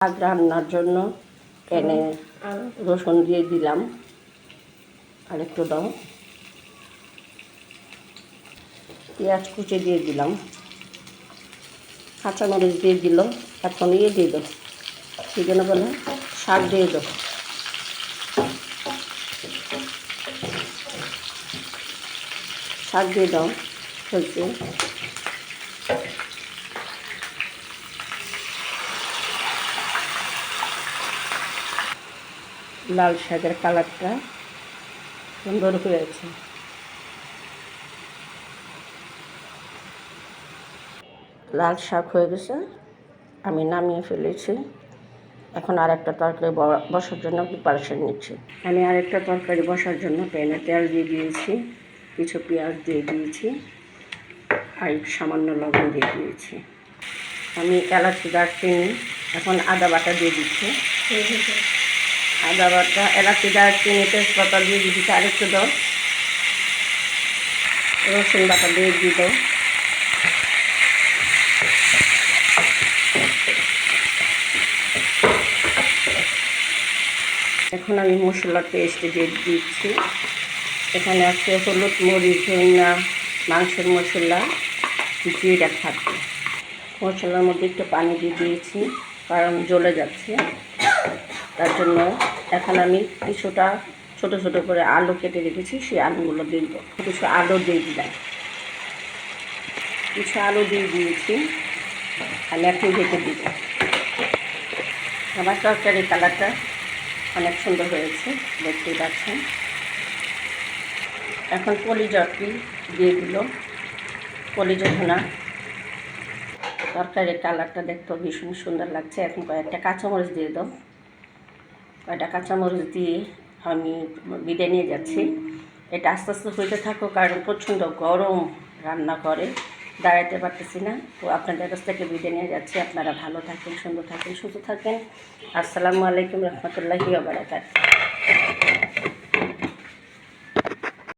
শাক রান্নার জন্য প্যানে রসুন দিয়ে দিলাম, আর একটু দাও, পেঁয়াজ কুচি দিয়ে দিলাম, কাঁচামরিচ দিয়ে দিল। এখন দিয়ে দাও, কী যেন বলে, শাক দিয়ে দাও। শাক দিয়ে দাও হয়েছে। লাল শাকের কালারটা সুন্দর হয়েছে। লাল শাক হয়ে গেছে, আমি নামিয়ে ফেলেছি। এখন আরেকটা তরকারি বসার জন্য প্রিপারেশন নিচ্ছি। আমি আরেকটা তরকারি বসার জন্য প্যানে তেল দিয়ে দিয়েছি, কিছু পেঁয়াজ দিয়ে দিয়েছি, আর সামান্য লবণ দিয়ে দিয়েছি। আমি এলাচি দারচিনি, এখন আদা বাটা দিয়ে দিচ্ছি। আদা বাটা, এলাচি দারচিনি, তেজপাতা দিয়ে দিচ্ছি। আরেকটু দাও, রসুন বাটা দিয়ে দাও। এখন আমি মশলার পেস্ট দিয়ে দিচ্ছি। এখানে আছে হলুদ, মরিচ, ধনিয়া, মাংসের মশলা, জিরা থাকবে। মশলার মধ্যে একটু পানি দিয়ে দিয়েছি, কারণ জ্বলে যাচ্ছে, তার জন্য। এখন আমি কিছুটা ছোট ছোট করে আলু কেটে রেখেছি, সেই আলুগুলো দিয়ে দেবো। কিছু আলু দিয়ে দিলাম, কিছু আলু দিয়ে দিয়েছি। আমি এখন ঢেকে দিব। আমার তরকারি কালারটা অনেক সুন্দর হয়েছে, দেখতেই পাচ্ছেন। এখন কলিজাটি দিয়ে দিল, কলিজা ভুনা। তরকারির কালারটা দেখতেও ভীষণ সুন্দর লাগছে। এখন কয়েকটা কাঁচামরিচ দিয়ে দাও। কয়েকটা কাঁচামরিচ দিয়ে আমি বিদায় নিয়ে যাচ্ছি। এটা আস্তে আস্তে হইতে থাকো, কারণ প্রচণ্ড গরম রান্না করে, দাঁড়াতে পারতেছি না। তো আপনাদের কাছ থেকে বিদায় নিয়ে যাচ্ছি। আপনারা ভালো থাকেন, সুন্দর থাকেন, সুস্থ থাকেন। আসসালামু আলাইকুম রহমতুল্লাহি ওয়া বারাকাতুহু।